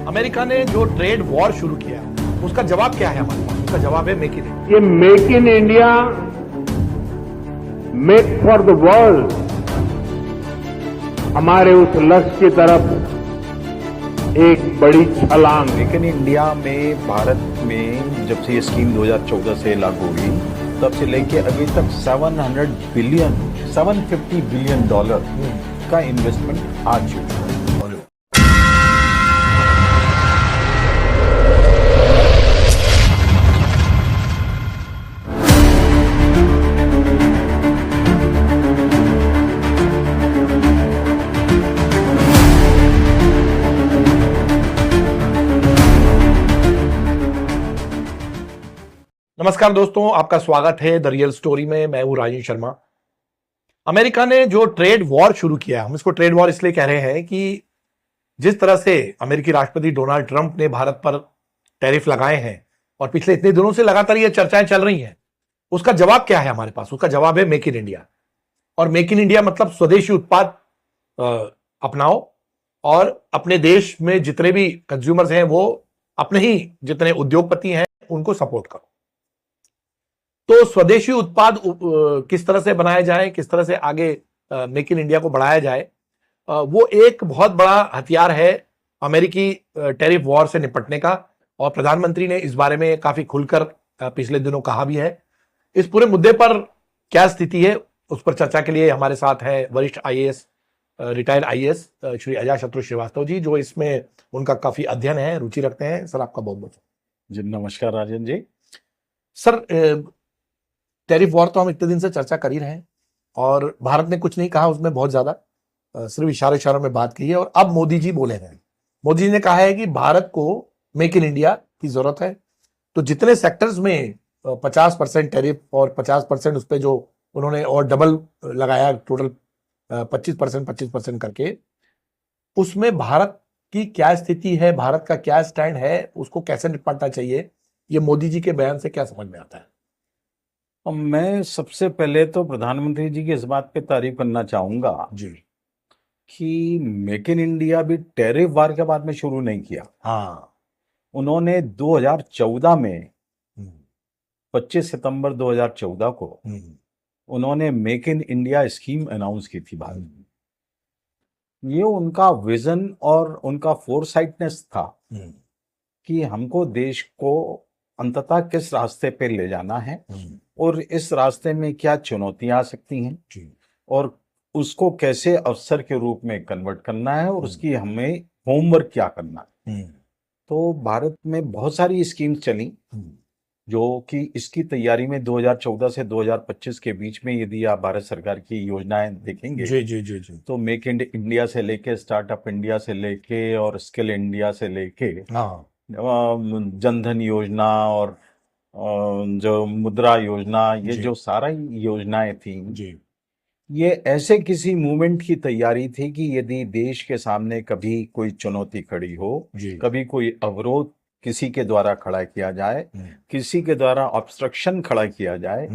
America ने जो trade war शुरू किया उसका जवाब क्या है हमारे पास? उसका जवाब है मेक इन इंडिया। ये make in India, make for the world, हमारे उस लक्ष्य की तरफ एक बड़ी छलांग। मेक इन इंडिया में भारत में जब से ये स्कीम 2014 से लागू हुई तब से लेके अभी तक 750 बिलियन डॉलर का इन्वेस्टमेंट आ चुका है। नमस्कार दोस्तों, आपका स्वागत है द रियल स्टोरी में। मैं हूं राजीव शर्मा। अमेरिका ने जो ट्रेड वॉर शुरू किया, हम इसको ट्रेड वॉर इसलिए कह रहे हैं कि जिस तरह से अमेरिकी राष्ट्रपति डोनाल्ड ट्रंप ने भारत पर टैरिफ लगाए हैं और पिछले इतने दिनों से लगातार ये चर्चाएं चल रही हैं, उसका जवाब क्या है हमारे पास? उसका जवाब है मेक इन इंडिया। और मेक इन इंडिया मतलब स्वदेशी उत्पाद अपनाओ और अपने देश में जितने भी कंज्यूमर्स हैं वो अपने ही जितने उद्योगपति हैं उनको सपोर्ट करो। तो स्वदेशी उत्पाद किस तरह से बनाया जाए, किस तरह से आगे मेक इन इंडिया को बढ़ाया जाए, वो एक बहुत बड़ा हथियार है अमेरिकी टैरिफ वॉर से निपटने का। और प्रधानमंत्री ने इस बारे में काफी खुलकर पिछले दिनों कहा भी है। इस पूरे मुद्दे पर क्या स्थिति है, उस पर चर्चा के लिए हमारे साथ है वरिष्ठ IAS, retired IAS Shri Ajatashatru Srivastava ji, जो इसमें उनका काफी अध्ययन है, रुचि रखते हैं। सर, आपका बहुत बहुत जी नमस्कार Rajan ji. Sir, tariff war तो हम इतने दिन से चर्चा कर ही रहे हैं और भारत ने कुछ नहीं कहा उसमें, बहुत ज्यादा सिर्फ इशारों में बात की है। और अब मोदी जी बोले हैं, मोदी जी ने कहा है कि भारत को मेक इन इंडिया की जरूरत है। तो जितने सेक्टर्स में 50% टैरिफ और 50% उस पर जो उन्होंने और डबल लगाया, टोटल 25% करके, उसमें भारत की क्या स्थिति है, भारत का क्या स्टैंड है, उसको कैसे निपटना चाहिए, ये मोदी जी के बयान से क्या समझ में आता है? मैं सबसे पहले तो प्रधानमंत्री जी की इस बात पे तारीफ करना चाहूंगा जी कि मेक इन इंडिया भी टैरिफ वार के बाद में शुरू नहीं किया। हाँ, उन्होंने 2014 में 25 सितंबर 2014 को उन्होंने make in India scheme announce की थी भारत में। ये उनका विजन और उनका फोरसाइटनेस था कि हमको देश को अंततः किस रास्ते पे ले जाना है और इस रास्ते में क्या चुनौतियां आ सकती हैं और उसको कैसे अवसर के रूप में कन्वर्ट करना है और उसकी हमें होमवर्क क्या करना है। तो भारत में बहुत सारी स्कीम्स चली जो कि इसकी तैयारी में 2014 से 2025 के बीच में, यदि आप भारत सरकार की योजनाएं देखेंगे जी जी जी जी, तो मेक इन इंडिया से लेके, स्टार्टअप इंडिया से लेके और स्किल इंडिया से लेके हाँ, जनधन योजना और जो मुद्रा योजना, ये जो सारा योजनाएं थी जी, ये ऐसे किसी मूवमेंट की तैयारी थी कि यदि देश के सामने कभी कोई चुनौती खड़ी हो, कभी कोई अवरोध किसी के द्वारा खड़ा किया जाए, किसी के द्वारा ऑब्स्ट्रक्शन खड़ा किया जाए,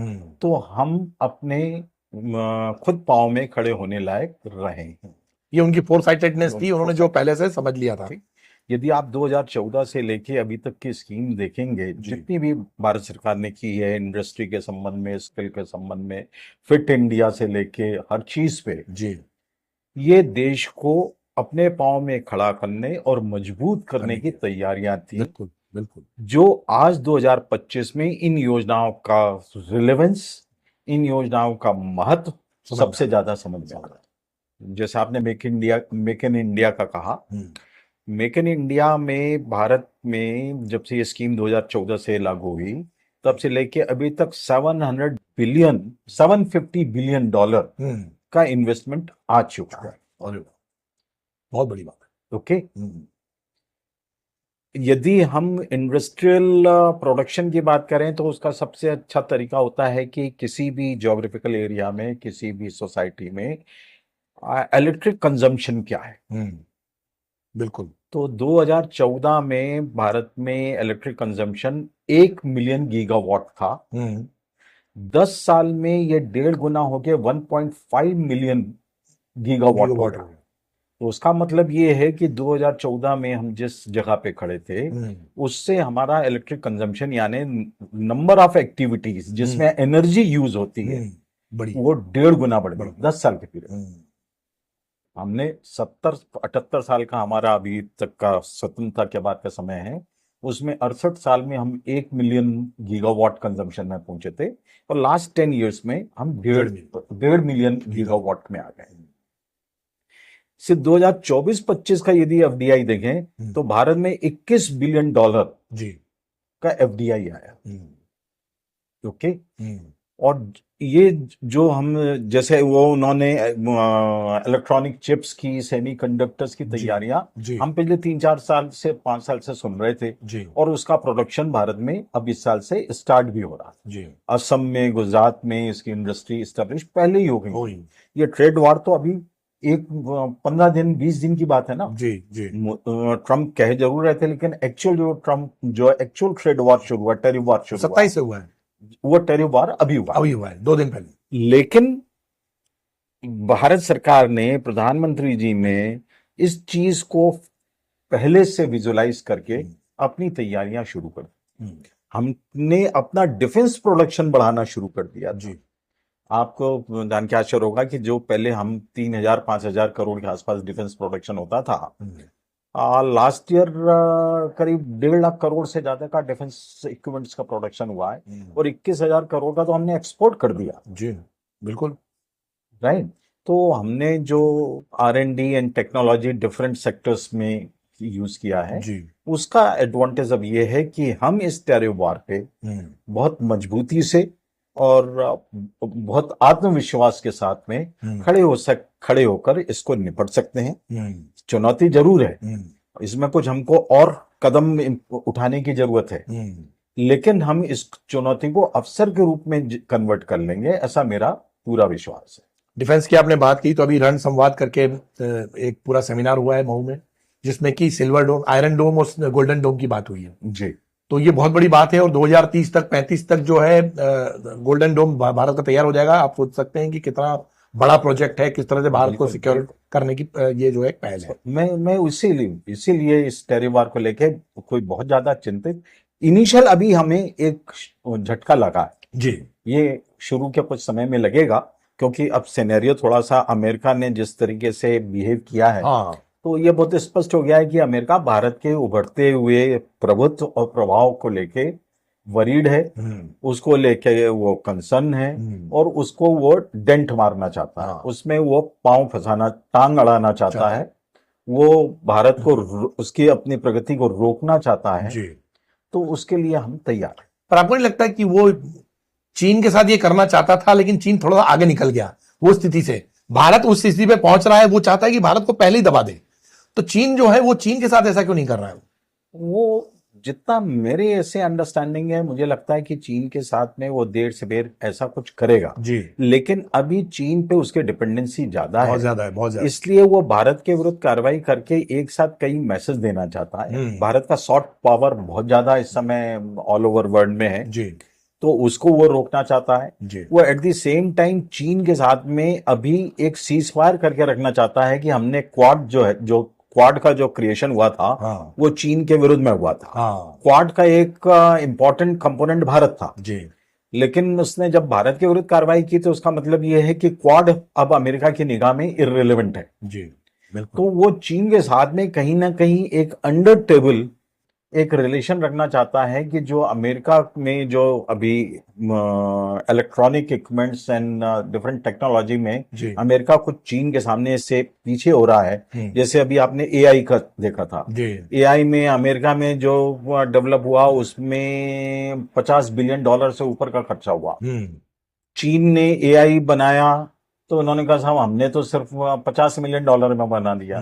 तो हम अपने खुद पांव में खड़े होने लायक रहे हैं। ये उनकी फोरसाइटेडनेस थी, उन्होंने जो पहले से समझ लिया था। यदि आप 2014 से लेके अभी तक की स्कीम देखेंगे, जितनी भी भारत सरकार ने की है इंडस्ट्री के संबंध में, स्किल के संबंध में, फिट इंडिया से लेके हर चीज पे जी, ये देश को अपने पांव में खड़ा करने और मजबूत करने की तैयारियां थी। बिल्कुल बिल्कुल। जो आज 2025 में इन योजनाओं का रिलेवेंस, इन योजनाओं का महत्व सबसे ज्यादा समझ में आ रहा है। जैसे आपने मेक इन इंडिया का कहा, मेक इन इंडिया में भारत में जब से ये स्कीम 2014 से लागू हुई तब से लेके अभी तक 750 बिलियन डॉलर का इन्वेस्टमेंट आ चुका है। और बहुत बड़ी बात है। ओके, यदि हम इंडस्ट्रियल प्रोडक्शन की बात करें तो उसका सबसे अच्छा तरीका होता है कि किसी भी ज्योग्राफिकल एरिया में, किसी भी सोसाइटी में इलेक्ट्रिक कंजम्पशन क्या है। बिल्कुल। तो 2014 में भारत में इलेक्ट्रिक कंजम्पशन 1 मिलियन गीगावाट था। 10 साल में ये 1.5 गुना हो गया, 1.5 मिलियन गीगावाट हो गया। तो उसका मतलब ये है कि 2014 में हम जिस जगह पे खड़े थे उससे हमारा इलेक्ट्रिक कंजम्पशन यानी नंबर ऑफ एक्टिविटीज जिसमें एनर्जी यूज होती है बड़ी वो 1.5 गुना बढ़ गई 10 साल के पीरियड। हमने 70-78 साल का हमारा अभी तक का स्वतंत्रता के बाद का समय है, उसमें 68 साल में हम 1 मिलियन गीगावाट कंजम्पशन में पहुंचे थे और लास्ट 10 इयर्स में हम 1.5 मिलियन गीगावाट में आ गए। सिर्फ 2024-25 का यदि एफडीआई देखें तो भारत में 21 बिलियन डॉलर जी का एफडीआई आया। ओके, और ये जो हम जैसे वो उन्होंने इलेक्ट्रॉनिक चिप्स की सेमीकंडक्टर्स की तैयारियां हम पिछले 3-4 साल से 5 साल से सुन रहे थे जी। और उसका प्रोडक्शन भारत में अब इस साल से स्टार्ट भी हो रहा है। असम में, गुजरात में इसकी इंडस्ट्री स्टैब्लिश पहले ही हो गई। ये ट्रेड वॉर तो अभी 15 दिन 20 दिन की बात है ना। जी जी। ट्रम्प कह जरूर रहे थे लेकिन जो एक्चुअल ट्रेड वॉर शुरू हुआ, टैरिफ वॉर शुरू 27 से हुआ है, वो टैरिफ वॉर अभी हुआ है 2 दिन पहले। लेकिन भारत सरकार ने, प्रधानमंत्री जी ने इस चीज को पहले से विजुलाइज करके अपनी तैयारियां शुरू कर दी। हमने अपना डिफेंस प्रोडक्शन बढ़ाना शुरू कर दिया जी। आपको जान के आश्चर्य होगा कि जो पहले हम 3,000-5,000 करोड़ के आसपास डिफेंस प्रोडक्शन होता था, लास्ट ईयर करीब 1.5 लाख करोड़ से ज्यादा का डिफेंस इक्विपमेंट्स का प्रोडक्शन हुआ है और 21,000 करोड़ का तो हमने एक्सपोर्ट कर दिया जी। बिल्कुल राइट। तो हमने जो R&D and technology different sectors में यूज किया है जी। उसका एडवांटेज अब ये है कि हम इस टैरिफ वॉर पे बहुत मजबूती से और बहुत आत्मविश्वास के साथ में खड़े होकर इसको निपट सकते हैं। चुनौती जरूर है, इसमें कुछ हमको और कदम उठाने की जरूरत है, लेकिन हम इस चुनौती को अवसर के रूप में कन्वर्ट कर लेंगे, ऐसा मेरा पूरा विश्वास है। डिफेंस की आपने बात की तो अभी रण संवाद करके एक पूरा सेमिनार हुआ है मऊ में, जिसमें कि सिल्वर डोम, आयरन डोम और गोल्डन डोम की बात हुई है जी। तो ये बहुत बड़ी बात है और 2030 तक 35 तक जो है गोल्डन डोम भारत का तैयार हो जाएगा। आप सोच सकते हैं कि कितना बड़ा प्रोजेक्ट है, किस तरह से भारत को सिक्योर करने की ये जो है पहल है। मैं इसीलिए इस टैरिफ वॉर को लेके कोई बहुत ज्यादा चिंतित, इनिशियल अभी हमें एक झटका लगा है जी। ये शुरू के कुछ समय में लगेगा क्योंकि अब सिनेरियो थोड़ा सा अमेरिका ने जिस तरीके से बिहेव किया है तो ये बहुत स्पष्ट हो गया है कि अमेरिका भारत के उभरते हुए प्रभुत्व और प्रभाव को लेके वरीड है, उसको लेके वो कंसर्न है और उसको वो डेंट मारना चाहता है, उसमें वो पांव फंसाना, टांग अड़ाना चाहता है, वो भारत को उसकी अपनी प्रगति को रोकना चाहता है जी। तो उसके लिए हम तैयार हैं। पर आपको नहीं लगता कि वो चीन के साथ ये करना चाहता था लेकिन चीन थोड़ा आगे निकल गया वो स्थिति से, भारत उस स्थिति पे पहुंच रहा है, वो चाहता है कि भारत को पहले ही दबा दे, तो चीन जो है वो चीन के साथ ऐसा क्यों नहीं कर रहा है? वो जितना मेरे ऐसे अंडरस्टैंडिंग है, मुझे लगता है कि चीन के साथ में वो देर से बेर ऐसा कुछ करेगा जी। लेकिन अभी चीन पे उसके डिपेंडेंसी ज्यादा है, बहुत ज्यादा, इसलिए वो भारत के विरुद्ध कार्रवाई करके एक साथ कई मैसेज देना चाहता है। भारत का सॉफ्ट पावर बहुत ज्यादा इस समय ऑल ओवर वर्ल्ड में है जी, तो उसको वो रोकना चाहता है जी। वो एट द सेम टाइम चीन के साथ में अभी एक सीज फायर करके रखना चाहता है कि हमने क्वाड का जो क्रिएशन हुआ था वो चीन के विरुद्ध में हुआ था। क्वाड का एक इंपॉर्टेंट कंपोनेंट भारत था जी, लेकिन उसने जब भारत के विरुद्ध कार्रवाई की तो उसका मतलब ये है कि क्वाड अब अमेरिका की निगाह में इररिलेवेंट है जी। तो वो चीन के साथ में कहीं ना कहीं एक अंडर टेबल एक रिलेशन रखना चाहता है कि जो अमेरिका में जो अभी electronic equipments and different technology में अमेरिका कुछ चीन के सामने से पीछे हो रहा है। जैसे अभी आपने एआई का देखा था, एआई में अमेरिका में जो डेवलप हुआ उसमें $50 बिलियन से ऊपर का खर्चा हुआ। चीन ने एआई बनाया तो उन्होंने कहा साहब हमने तो सिर्फ $50 मिलियन में बना दिया,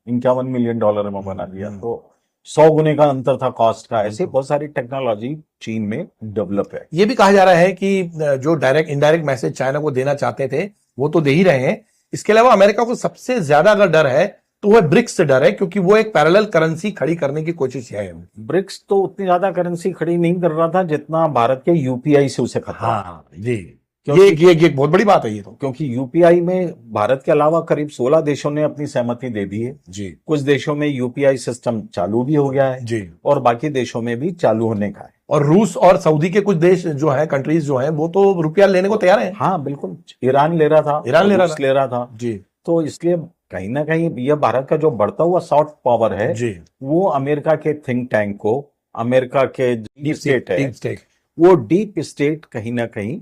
$51 मिलियन में बना दिया, तो 100 गुने का अंतर था कॉस्ट का। ऐसे बहुत सारी टेक्नोलॉजी चीन में डेवलप है। ये भी कहा जा रहा है कि जो डायरेक्ट इनडायरेक्ट मैसेज चाइना को देना चाहते थे वो तो दे ही रहे हैं, इसके अलावा अमेरिका को सबसे ज्यादा अगर डर है तो वह ब्रिक्स से डर है, क्योंकि वो एक पैरेलल करेंसी खड़ी करने की कोशिश है। ब्रिक्स तो उतनी ज्यादा करेंसी खड़ी नहीं कर रहा था जितना भारत के यूपीआई से उसे खतरा। जी, ये एक बहुत बड़ी बात है ये तो। क्योंकि यूपीआई में भारत के अलावा करीब 16 देशों ने अपनी सहमति दे दी है। जी कुछ देशों में यूपीआई सिस्टम चालू भी हो गया है जी। और बाकी देशों में भी चालू होने का है। और रूस और सऊदी के कुछ देश जो है, कंट्रीज जो है, वो तो रुपया लेने को तैयार है। हाँ बिल्कुल, ईरान ले रहा था, ईरान ले रहा रूस था। ले रहा था। जी तो इसलिए कहीं ना कहीं यह भारत का जो बढ़ता हुआ सॉफ्ट पावर है जी। वो अमेरिका के थिंक टैंक को, अमेरिका के डीप स्टेट है, डीप स्टेट, वो डीप स्टेट कहीं ना कहीं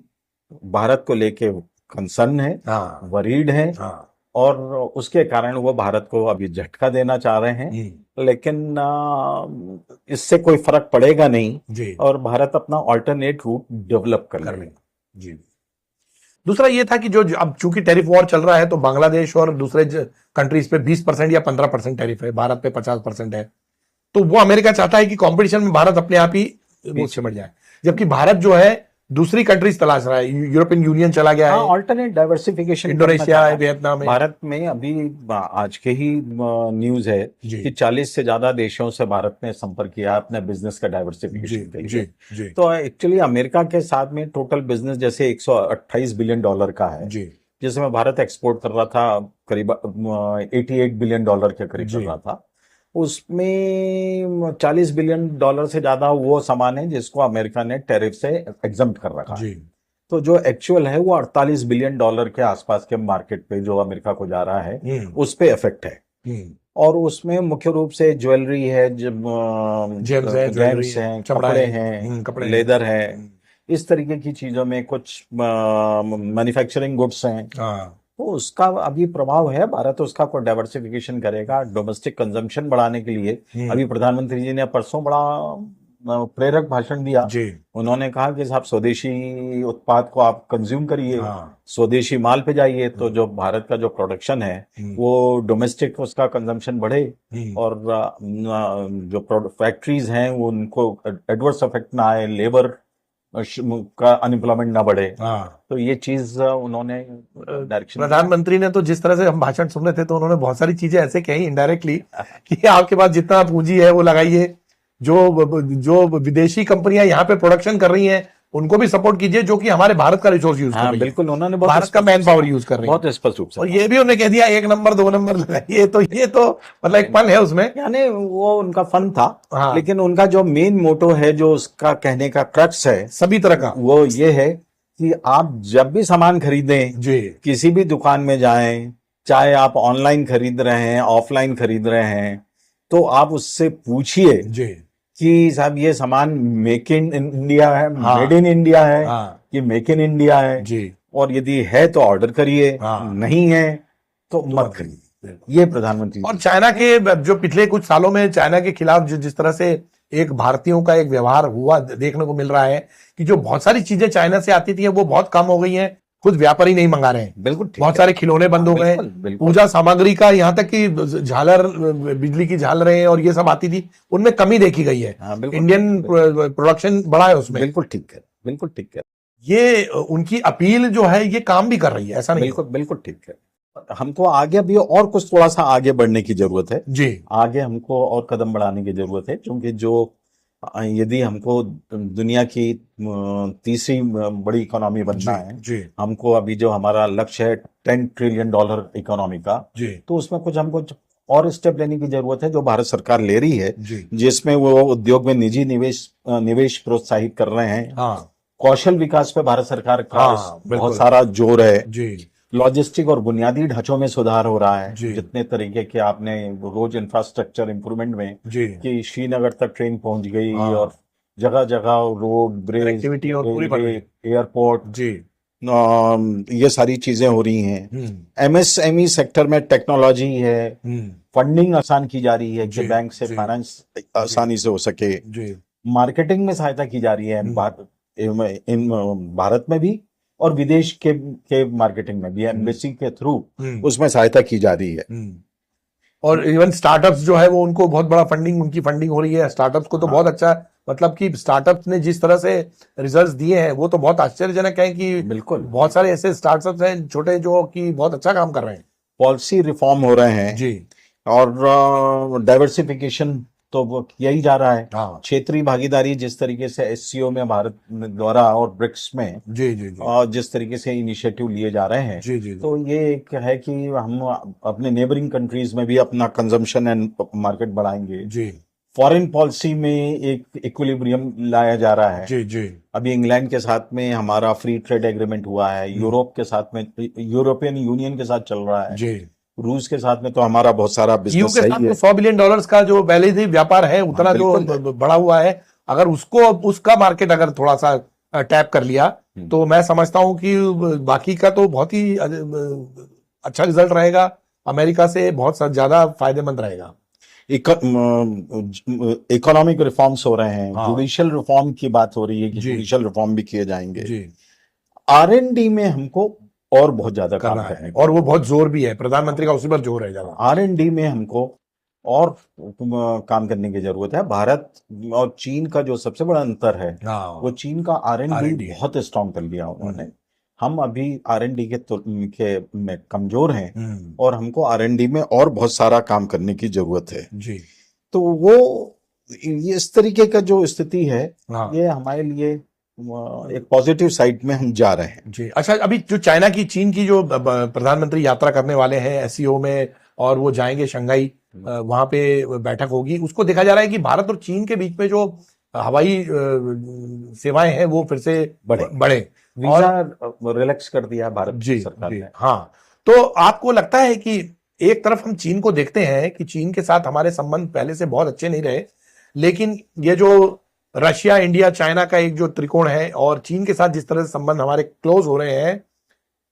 भारत को लेके कंसर्न है, हाँ वरीड है, हाँ। और उसके कारण वो भारत को अभी झटका देना चाह रहे हैं। लेकिन इससे कोई फर्क पड़ेगा नहीं जी। और भारत अपना ऑल्टरनेट रूट डेवलप कर लेगा। जी। दूसरा ये था कि जो अब चूंकि टैरिफ वॉर चल रहा है तो बांग्लादेश और दूसरे कंट्रीज पे 20% या 15% टैरिफ है, भारत पे 50% है। तो वो अमेरिका चाहता है कि कंपटीशन में भारत अपने आप ही वो सिमट जाए, जबकि भारत जो है दूसरी कंट्रीज तलाश रहा है। यूरोपियन यूनियन चला गया है, ऑल्टरनेट डाइवर्सिफिकेशन, इंडोनेशिया है, वियतनाम है। भारत में अभी आज के ही न्यूज है जी। कि 40 से ज्यादा देशों से भारत ने संपर्क किया अपने बिजनेस का जी डाइवर्सिफिकेशन के जी लिए। जी तो एक्चुअली अमेरिका के साथ में टोटल बिजनेस जैसे 128 बिलियन डॉलर का है, जी जिसमें भारत एक्सपोर्ट कर रहा था करीब 88 बिलियन डॉलर के करीब कर रहा था। उसमें 40 बिलियन डॉलर से ज्यादा वो सामान है जिसको अमेरिका ने टैरिफ से एग्जम्प्ट कर रखा है। जी। तो जो एक्चुअल है वो 48 बिलियन डॉलर के आसपास के मार्केट पे जो अमेरिका को जा रहा है उस पे इफेक्ट है। और उसमें मुख्य रूप से ज्वेलरी है, जेम्स हैं, कपड़े हैं, लेदर है, इस तरीके की चीजों में कुछ मैन्युफैक्चरिंग गुड्स हैं। तो उसका अभी प्रभाव है। भारत उसका कोई डाइवर्सिफिकेशन करेगा डोमेस्टिक कंजम्पशन बढ़ाने के लिए। अभी प्रधानमंत्री जी ने परसों बड़ा प्रेरक भाषण दिया। उन्होंने कहा कि साहब स्वदेशी उत्पाद को आप कंज्यूम करिए, स्वदेशी माल पे जाइए, तो जो भारत का जो प्रोडक्शन है वो डोमेस्टिक उसका कंजम्पशन बढ़े और जो फैक्ट्रीज हैं वो उनको एडवर्स इफेक्ट ना आए, लेबर का अनएम्प्लॉयमेंट ना बढ़े। तो ये चीज उन्होंने डायरेक्शन। प्रधानमंत्री ने तो जिस तरह से हम भाषण सुन रहे थे तो उन्होंने बहुत सारी चीजें ऐसे कही इनडायरेक्टली कि आपके पास जितना पूंजी है वो लगाइए, जो विदेशी कंपनियां यहाँ पे प्रोडक्शन कर रही हैं उनको भी सपोर्ट कीजिए, जो कि हमारे भारत का रिसोर्स यूज कर रही है। बिल्कुल, उन्होंने भारत का मैन पावर यूज कर रही है बहुत स्पष्ट रूप से। और ये भी उन्होंने कह दिया 1 नंबर 2 नंबर लगाइए। तो ये तो मतलब एक फन है उसमें, यानी वो उनका फन था। हाँ। लेकिन उनका जो मेन मोटो है, जो उसका कहने का क्रक्स है सभी तरह का, वो ये है कि आप जब भी सामान खरीदें जी, किसी भी दुकान में जाएं, चाहे आप ऑनलाइन खरीद रहे हैं, ऑफलाइन खरीद रहे हैं, तो आप उससे पूछिए जी कि साहब ये सामान मेक इन इंडिया है, मेड इन इंडिया है, कि मेक इन इंडिया है जी, और यदि है तो ऑर्डर करिए, नहीं है तो मत करिए। ये प्रधानमंत्री। और चाइना के जो पिछले कुछ सालों में चाइना के खिलाफ जिस तरह से एक भारतीयों का एक व्यवहार हुआ देखने को मिल रहा है कि जो बहुत सारी चीजें चाइना से आती थी वो बहुत कम हो गई हैं, खुद व्यापारी नहीं मंगा रहे हैं। बिल्कुल, बहुत सारे खिलौने बंद हो गए, पूजा सामग्री का, यहाँ तक कि झालर, बिजली की झालरें और ये सब आती थी, उनमें कमी देखी गई है। इंडियन प्रोडक्शन बढ़ा है उसमें। बिल्कुल ठीक है, बिल्कुल ठीक है। ये उनकी अपील जो है ये काम भी कर रही है, ऐसा नहीं? बिल्कुल बिल्कुल ठीक है। हमको आगे भी और कुछ थोड़ा सा आगे बढ़ने की जरूरत है जी। आगे हमको और कदम बढ़ाने की जरूरत है, क्योंकि जो यदि हमको दुनिया की तीसरी बड़ी इकोनॉमी बनना है जी, हमको अभी जो हमारा लक्ष्य है 10 ट्रिलियन डॉलर इकोनॉमी का, तो उसमें कुछ हमको और स्टेप लेने की जरूरत है जो भारत सरकार ले रही है, जिसमें वो उद्योग में निजी निवेश प्रोत्साहित कर रहे हैं। कौशल विकास पे भारत सरकार का बहुत सारा जोर है जी। लॉजिस्टिक और बुनियादी ढांचों में सुधार हो रहा है, जितने तरीके के आपने रोज इंफ्रास्ट्रक्चर इंप्रूवमेंट में कि श्रीनगर तक ट्रेन पहुंच गई और जगह जगह रोड, ब्रिज, एयरपोर्ट जी, ये सारी चीजें हो रही हैं। एमएसएमई सेक्टर में टेक्नोलॉजी है, फंडिंग आसान की जा रही है कि बैंक से फाइनेंस आसानी से हो सके, मार्केटिंग में सहायता की जा रही है भारत में भी और विदेश के मार्केटिंग में भी, एम्बेसी के थ्रू उसमें सहायता की जा रही है। और इवन स्टार्टअप्स जो है वो उनको बहुत बड़ा उनकी फंडिंग हो रही है। स्टार्टअप्स को तो बहुत अच्छा, मतलब कि स्टार्टअप्स ने जिस तरह से रिजल्ट्स दिए हैं वो तो बहुत आश्चर्यजनक है कि बिल्कुल बहुत सारे ऐसे स्टार्टअप्स हैं छोटे जो कि बहुत अच्छा काम कर रहे हैं। पॉलिसी रिफॉर्म हो रहे हैं जी, और डाइवर्सिफिकेशन तो वो किया ही जा रहा है। हाँ क्षेत्रीय भागीदारी जिस तरीके से एससीओ में भारत द्वारा और ब्रिक्स में जी जी जी और जिस तरीके से इनिशिएटिव लिए जा रहे हैं, जी जी तो ये एक है कि हम अपने नेबरिंग कंट्रीज में भी अपना कंजम्पशन एंड मार्केट बढ़ाएंगे। जी फॉरेन पॉलिसी में एक इक्विलिब्रियम लाया जा रहा है। जी जी अभी इंग्लैंड के साथ में हमारा फ्री ट्रेड एग्रीमेंट हुआ है, यूरोप के साथ में, यूरोपियन यूनियन के साथ चल रहा है, जी। रूस के साथ में तो हमारा बहुत सारा ईयू बिजनेस के साथ सही तो है। $100 बिलियन का जो पहले ही व्यापार है उतना जो बिल्कुल। बढ़ा हुआ है, अगर उसको उसका मार्केट अगर थोड़ा सा टैप कर लिया तो मैं समझता हूं कि बाकी का तो बहुत ही अच्छा रिजल्ट रहेगा, अमेरिका से बहुत ज्यादा फायदेमंद रहेगा। इकोनॉमिक रिफॉर्म्स हो रहे हैं, हाँ। जुडिशियल रिफॉर्म की बात हो रही है कि जी। जुडिशियल रिफॉर्म भी किए जाएंगे। जी आरएनडी में हमको और बहुत ज्यादा काम करना करने है की, और वो बहुत जोर भी है, प्रधानमंत्री का उसी पर जोर है ज्यादा। आरएनडी में हमको और काम करने की जरूरत है। भारत और चीन का जो सबसे बड़ा अंतर है हाँ वो चीन का आरएनडी R&D है। बहुत स्ट्रांग कर लिया उन्होंने। हम अभी आरएनडी के में कमजोर हैं और हमको आरएनडी में और बहुत सारा काम करने की जरूरत है। जी तो वो ये इस तरीके का जो स्थिति है, हाँ ये हमारे लिए एक पॉजिटिव साइड में हम जा रहे हैं। जी। अच्छा, अभी जो चाइना की चीन की जो प्रधानमंत्री यात्रा करने वाले हैं एससीओ में और वो जाएंगे शंघाई, वहां पे बैठक होगी, उसको देखा जा रहा है कि भारत और चीन के बीच में जो हवाई सेवाएं हैं वो फिर से बढ़े। वीजा रिलैक्स कर दिया भारत जी सरकार जी ने। हाँ। तो आपको लगता है कि एक तरफ हम चीन को देखते हैं कि चीन के साथ हमारे संबंध पहले से बहुत अच्छे नहीं रहे, लेकिन ये जो रशिया इंडिया चाइना का एक जो त्रिकोण है और चीन के साथ जिस तरह से संबंध हमारे क्लोज हो रहे हैं,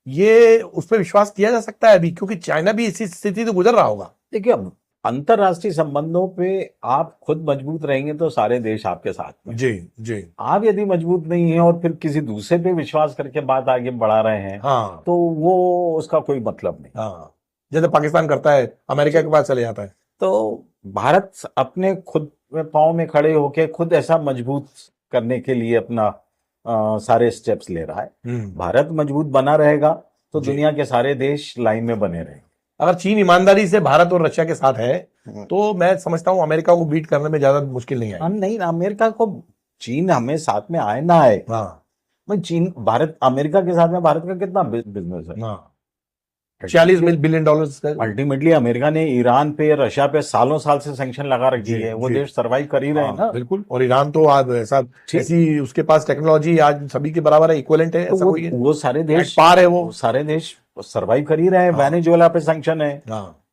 ये उस पर विश्वास किया जा सकता है अभी, क्योंकि चाइना भी इसी स्थिति से गुजर रहा होगा। देखिए, अंतरराष्ट्रीय संबंधों पे आप खुद मजबूत रहेंगे तो सारे देश आपके साथ में। जी जी आप यदि मजबूत नहीं है और फिर किसी दूसरे पे विश्वास करके बात आगे बढ़ा रहे हैं, हाँ तो वो उसका कोई मतलब नहीं। हाँ, जैसे पाकिस्तान करता है, अमेरिका के पास चले जाता है। तो भारत अपने खुद पांव में खड़े होके खुद ऐसा मजबूत करने के लिए अपना सारे स्टेप्स ले रहा है। भारत मजबूत बना रहेगा तो जी। दुनिया के सारे देश लाइन में बने रहेंगे। अगर चीन ईमानदारी से भारत और रशिया के साथ है तो मैं समझता हूं अमेरिका को बीट करने में ज्यादा मुश्किल नहीं है। नहीं, अमेरिका को चीन हमें साथ में आए ना आए, हाँ मैं चीन भारत अमेरिका के साथ में भारत का कितना बिजनेस है? हाँ, $46 बिलियन अल्टीमेटली अमेरिका ने ईरान पे रशिया पे सालों साल से सैंक्शन लगा रखी जी, है, वो जी। देश सरवाइव कर ही रहे हैं ना। बिल्कुल, और ईरान तो आज ऐसी उसके पास टेक्नोलॉजी आज सभी के बराबर है, इक्विवेलेंट है, तो ऐसा कोई है, वो सारे देश पार है, वो सारे देश सरवाइव कर ही रहे हैं। वेनेजुएला पे सैंक्शन है, हाँ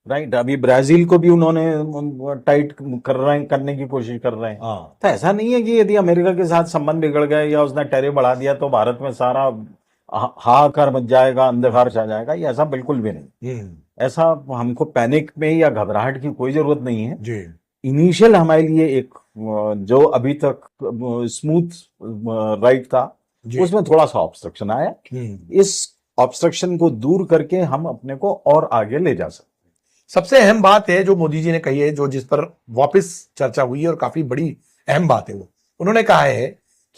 राइट। अभी ब्राजील को भी उन्होंने टाइट करने की कोशिश कर रहे हैं। हाँ तो ऐसा नहीं है कि यदि अमेरिका के साथ संबंध बिगड़ गए या उसने टैरिफ बढ़ा दिया तो भारत में सारा हाहाकार मच जाएगा, अंधकार छा जाएगा। ये ऐसा बिल्कुल भी नहीं। ऐसा हमको पैनिक में या घबराहट की कोई जरूरत नहीं है जी। इनिशियल हमारे लिए एक जो अभी तक स्मूथ राइड था उसमें थोड़ा सा ऑब्स्ट्रक्शन आया। इस ऑब्स्ट्रक्शन को दूर करके हम अपने को और आगे ले जा सकते। सबसे अहम बात है जो मोदी जी ने कही है, जो जिस पर वापस चर्चा हुई है और काफी बड़ी अहम बात है, वो उन्होंने कहा है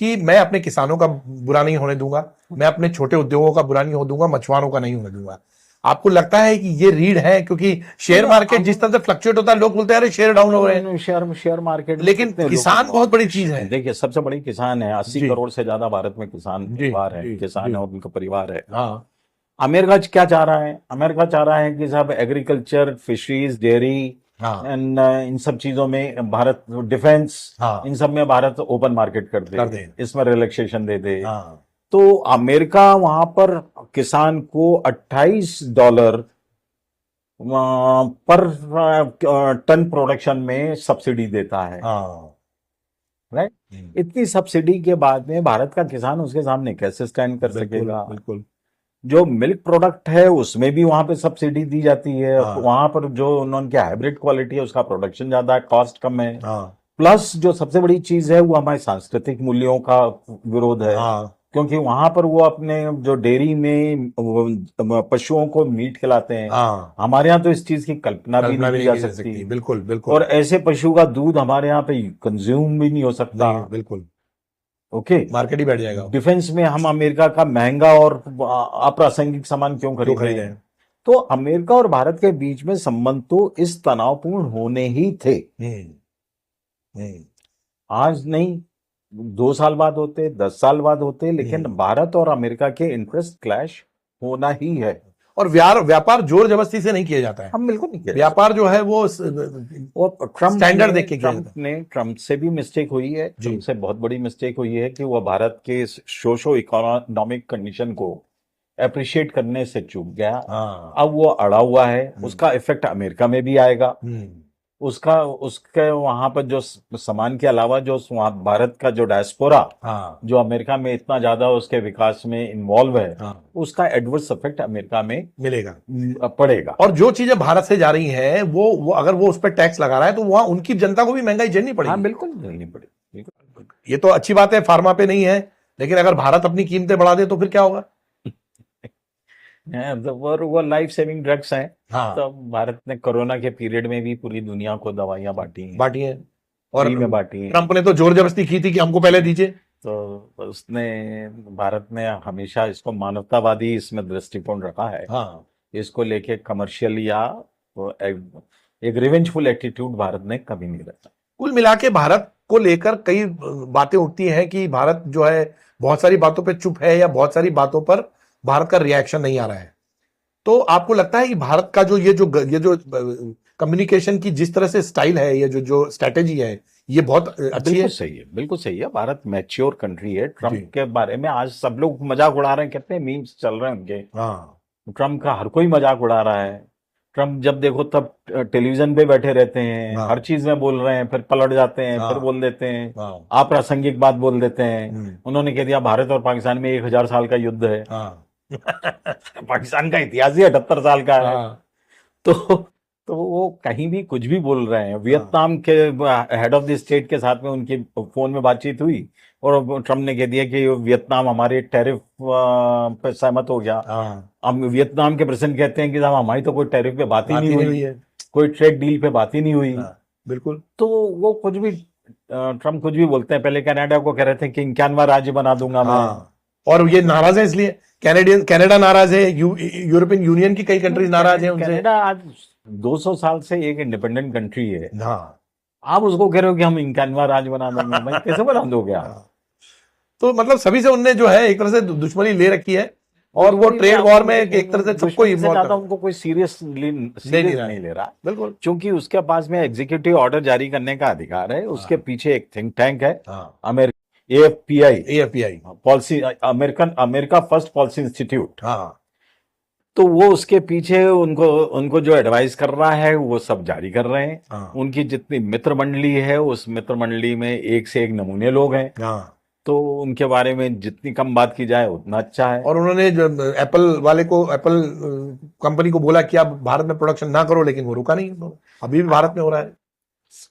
कि मैं अपने किसानों का बुरा नहीं होने दूंगा, मैं अपने छोटे उद्योगों का बुरा नहीं होने दूंगा, मछुआरों का नहीं होने दूंगा। आपको लगता है कि ये रीड है? क्योंकि शेयर मार्केट जिस तरह से फ्लक्चुएट होता है, लोग बोलते हैं अरे शेयर डाउन हो रहे हैं, शेयर मार्केट, लेकिन किसान बहुत बड़ी चीज है। देखिए, सबसे बड़ी किसान है, 80 करोड़ से ज्यादा भारत में किसान परिवार है, किसान है और उनका परिवार है। हाँ, अमेरिका क्या चाह रहा है? अमेरिका चाह रहा है कि साहब agriculture, fisheries, dairy and in सब चीजों में भारत, डिफेंस, इन सब में भारत ओपन मार्केट कर दे, इसमें रिलैक्सेशन दे दे। तो अमेरिका वहां पर किसान को $28 पर टन प्रोडक्शन में सब्सिडी देता है, राइट। इतनी सब्सिडी के बाद में भारत का किसान उसके सामने कैसे स्टैंड कर सकेगा? बिल्कुल। जो मिल्क प्रोडक्ट है उसमें भी वहां पे सब्सिडी दी जाती है। वहां पर जो उनकी हाइब्रिड क्वालिटी है उसका प्रोडक्शन ज्यादा है, कॉस्ट कम है। प्लस जो सबसे बड़ी चीज है वो हमारे सांस्कृतिक मूल्यों का विरोध है, क्योंकि वहां पर वो अपने जो डेयरी में पशुओं को मीट खिलाते हैं। हमारे यहाँ तो इस चीज की कल्पना भी नहीं की जा सकती। बिल्कुल बिल्कुल। और ऐसे पशु का दूध हमारे यहाँ पे कंज्यूम भी नहीं हो सकता। बिल्कुल, ओके, मार्केट ही बैठ जाएगा। डिफेंस में हम अमेरिका का महंगा और अप्रासंगिक सामान क्यों खरीद रहे हैं? तो अमेरिका और भारत के बीच में संबंध तो इस तनावपूर्ण होने ही थे। आज नहीं, 2 साल बाद होते, 10 साल बाद होते, लेकिन भारत और अमेरिका के इंटरेस्ट क्लैश होना ही है। और व्यापार जोर जबरदस्ती से नहीं किया जाता है। हम बिल्कुल नहीं किया। व्यापार जो है वो और स्टैंडर्ड देख के किया जाता है। ट्रम्प से भी मिस्टेक हुई है, ट्रम्प से बहुत बड़ी मिस्टेक हुई है कि वह भारत के सोशो इकोनॉमिक कंडीशन को अप्रिशिएट करने से चूक गया। अब वो अड़ा हुआ है, उसका इफेक्ट अमेरिका में भी आएगा। उसके वहां पर जो सामान के अलावा जो वहाँ भारत का जो डायस्पोरा जो अमेरिका में इतना ज्यादा उसके विकास में इन्वॉल्व है, उसका एडवर्स इफेक्ट अमेरिका में मिलेगा, पड़ेगा। पड़ेगा। और जो चीजें भारत से जा रही हैं वो अगर वो उस पर टैक्स लगा रहा है तो वहां उनकी जनता को भी महंगाई झेलनी पड़ेगी। हाँ, बिल्कुल झेलनी पड़ेगी। ये तो अच्छी बात है, फार्मा पे नहीं है, लेकिन अगर भारत अपनी कीमतें बढ़ा दे तो फिर क्या होगा? वो लाइफ सेविंग ड्रग्स हैं। हाँ। तो भारत ने कोरोना के पीरियड में भी पूरी दुनिया को दवाइयां बांटी हैं और फ्री में बांटी हैं। ट्रंप ने तो जोर जबरदस्ती की थी कि हमको पहले दीजिए। तो उसने, भारत ने हमेशा इसको मानवतावादी इसमें दृष्टिकोण रखा है। हाँ। इसको लेके कमर्शियल या एक रिवेंजफुल एटीट्यूड भारत ने कभी नहीं रखा। कुल मिला के भारत को लेकर कई बातें उठती हैं कि भारत जो है बहुत सारी बातों पे चुप है, या बहुत सारी बातों पर भारत का रिएक्शन नहीं आ रहा है। तो आपको लगता है कि भारत का जो ये जो कम्युनिकेशन की जिस तरह से स्टाइल है, ये जो स्ट्रेटेजी है, ये बहुत अच्छी है? सही है, बिल्कुल सही है। भारत मैच्योर कंट्री है। ट्रम्प के बारे में आज सब लोग मजाक उड़ा रहे हैं, कितने मीम्स चल रहे हैं उनके। ट्रम्प का हर कोई मजाक उड़ा रहा है। ट्रम्प जब देखो तब टेलीविजन पे बैठे रहते हैं, हर चीज में बोल रहे हैं, फिर पलट जाते हैं, फिर बोल देते हैं, अप्रासंगिक बात बोल देते हैं। उन्होंने कह दिया भारत और पाकिस्तान में 1000 साल का युद्ध है। पाकिस्तान का इतिहास ही 78 साल का है। तो वो कहीं भी कुछ भी बोल रहे हैं। वियतनाम के हेड ऑफ द स्टेट के साथ में उनकी फोन में बातचीत हुई और ट्रम्प ने कह दिया कि वियतनाम हमारे टैरिफ पे सहमत हो गया। अब वियतनाम के प्रेसिडेंट कहते हैं कि साहब हमारी तो कोई टैरिफ पे बात ही नहीं हुई है, कोई ट्रेड डील पे बात ही नहीं हुई। बिल्कुल। तो वो कुछ भी ट्रम्प कुछ भी बोलते हैं। पहले कनाडा को कह रहे थे कि 91वां राज्य बना दूंगा मैं। और ये नाराज है, इसलिए कनाडा नाराज है, यूरोपियन यूनियन की कई कंट्रीज नाराज है उनसे। कनाडा आज 200 साल से एक इंडिपेंडेंट कंट्री है। आप उसको कह रहे हो कि हम 91वां राज्य बना देंगे, भाई कैसे बना दोगे आप? तो मतलब सभी से उनने जो है एक तरह से दुश्मनी ले रखी है, और वो ट्रेड वॉर में एक तरह से सबको ज्यादा उनको कोई सीरियसली नहीं ले रहा। बिल्कुल, क्योंकि उसके पास में एग्जीक्यूटिव ऑर्डर जारी करने का अधिकार है। उसके पीछे एक थिंक टैंक है, AFPI policy, America first policy institute. तो वो उसके पीछे उनको जो एडवाइस कर रहा है वो सब जारी कर रहे हैं। उनकी जितनी मित्र मंडली है, उस मित्र मंडली में एक से एक नमूने लोग हैं। तो उनके बारे में जितनी कम बात की जाए उतना अच्छा है। और उन्होंने जो एप्पल कंपनी को बोला कि आप भारत में प्रोडक्शन ना करो, लेकिन वो रुका नहीं, अभी भी भारत में हो रहा है।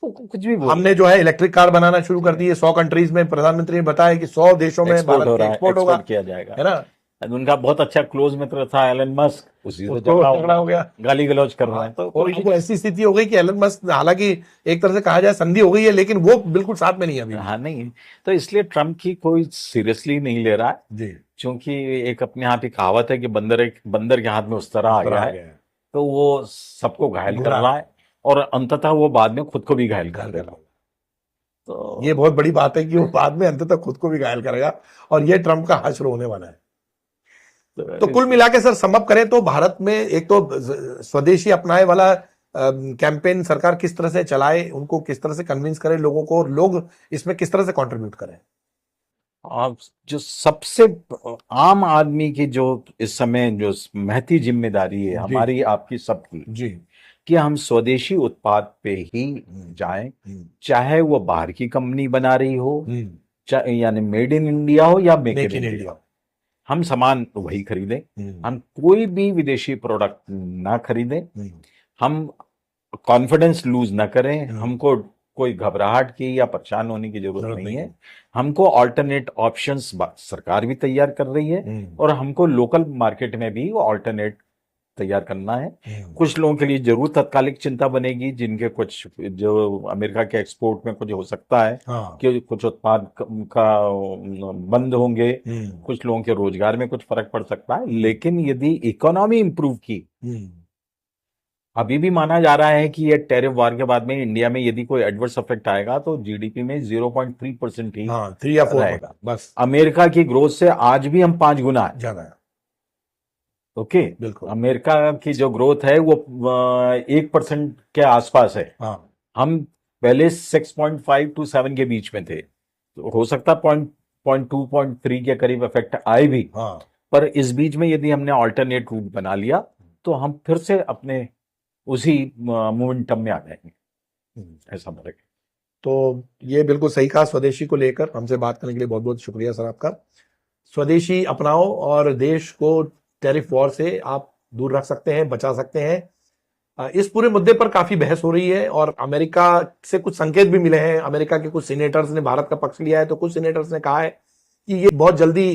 कुछ भी हमने जो है इलेक्ट्रिक कार बनाना शुरू कर दी है 100 कंट्रीज में। प्रधानमंत्री ने बताया कि 100 देशों में एक्सपोर्ट होगा, किया जाएगा, है ना। उनका बहुत अच्छा क्लोज मित्र था एलन मस्क, उसी से झगड़ा हो गया, गाली गलौज कर रहा है। तो ऐसी स्थिति हो गई कि एलन मस्क, हालांकि एक तरह से कहा जाए संधि हो गई है, लेकिन वो बिल्कुल साथ में नहीं है अभी। हाँ, नहीं। तो इसलिए ट्रम्प की कोई सीरियसली नहीं ले रहा है जी, क्योंकि एक अपने यहाँ की कहावत है कि बंदर के हाथ में उस तरह आ गया है। तो वो सबको घायल कर रहा है और अंततः वो बाद में खुद को भी घायल कर देगा। तो ये बहुत बड़ी बात है कि वो बाद में अंततः खुद को भी घायल करेगा, और ये ट्रम्प का हश्र होने वाला है। तो कुल मिला के सर समअप करें तो भारत में एक तो स्वदेशी अपनाए वाला कैंपेन सरकार किस तरह से चलाए, उनको किस तरह से कन्विंस करे लोगों को, और लोग इसमें किस तरह से कंट्रीब्यूट करें। अब जो सबसे आम आदमी की जो इस समय जो महती जिम्मेदारी है हमारी आपकी सबकी जी, कि हम स्वदेशी उत्पाद पे ही जाएं, चाहे वो बाहर की कंपनी बना रही हो, यानी मेड इन इंडिया हो या मेक इन इंडिया, हम सामान वही खरीदें। हम कोई भी विदेशी प्रोडक्ट ना खरीदें। हम कॉन्फिडेंस लूज ना करें। हमको कोई घबराहट की या परेशान होने की जरूरत नहीं है। हमको ऑल्टरनेट ऑप्शंस सरकार भी तैयार कर रही है, और हमको लोकल मार्केट में भी ऑल्टरनेट तैयार करना है। कुछ लोगों के लिए जरूर तात्कालिक चिंता बनेगी, जिनके कुछ जो अमेरिका के एक्सपोर्ट में कुछ हो सकता है कि कुछ उत्पाद का बंद होंगे, कुछ लोगों के रोजगार में कुछ फर्क पड़ सकता है। लेकिन यदि इकोनॉमी इंप्रूव की अभी भी माना जा रहा है कि ये टैरिफ वार के बाद में इंडिया में यदि कोई एडवर्स इफेक्ट आएगा तो जीडीपी में 0.3% ही हाँ 3 या 4 रहेगा। बस, अमेरिका की ग्रोथ से आज भी हम 5 गुना है। ज्यादा है। ओके, बिल्कुल। अमेरिका की जो ग्रोथ है वो 1% के आसपास है। हाँ हम पहले 6.5 to 7 के बीच में थे, तो हो सकता है 0.2 0.3 के करीब इफेक्ट आए भी, हाँ पर इस बीच में यदि हमने ऑल्टरनेट रूट बना लिया तो हम फिर से अपने उसी मोमेंटम में आ जाएंगे, ऐसा मेरे। तो ये बिल्कुल सही कहा। स्वदेशी को लेकर हमसे बात करने के लिए बहुत बहुत शुक्रिया सर आपका। स्वदेशी अपनाओ और देश को टैरिफ वॉर से आप दूर रख सकते हैं, बचा सकते हैं। इस पूरे मुद्दे पर काफी बहस हो रही है और अमेरिका से कुछ संकेत भी मिले हैं। अमेरिका के कुछ सीनेटर्स ने भारत का पक्ष लिया है, तो कुछ सीनेटर्स ने कहा है कि ये बहुत जल्दी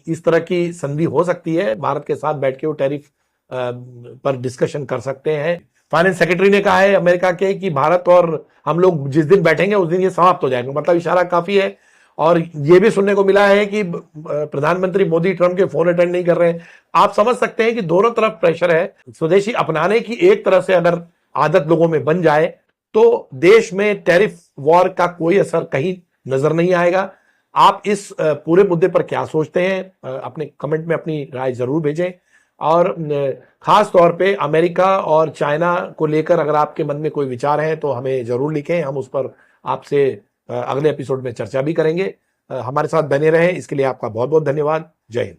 इस तरह की संधि हो सकती है, भारत के साथ बैठ के वो टैरिफ पर डिस्कशन कर सकते हैं। फाइनेंस सेक्रेटरी ने कहा है अमेरिका के कि भारत और हम लोग जिस दिन बैठेंगे उस दिन ये समाप्त हो जाएगा, मतलब इशारा काफी है। और ये भी सुनने को मिला है कि प्रधानमंत्री मोदी ट्रंप के फोन अटेंड नहीं कर रहे हैं। आप समझ सकते हैं कि दोनों तरफ प्रेशर है। स्वदेशी अपनाने की एक तरह से अगर आदत लोगों में बन जाए तो देश में टैरिफ वॉर का कोई असर कहीं नजर नहीं आएगा। आप इस पूरे मुद्दे पर क्या सोचते हैं, अपने कमेंट में अपनी राय जरूर भेजें। और खास तौर पे अमेरिका और चाइना को लेकर अगर आपके मन में कोई विचार है तो हमें जरूर लिखें, हम उस पर आपसे अगले एपिसोड में चर्चा भी करेंगे। हमारे साथ बने रहें, इसके लिए आपका बहुत बहुत धन्यवाद। जय हिंद।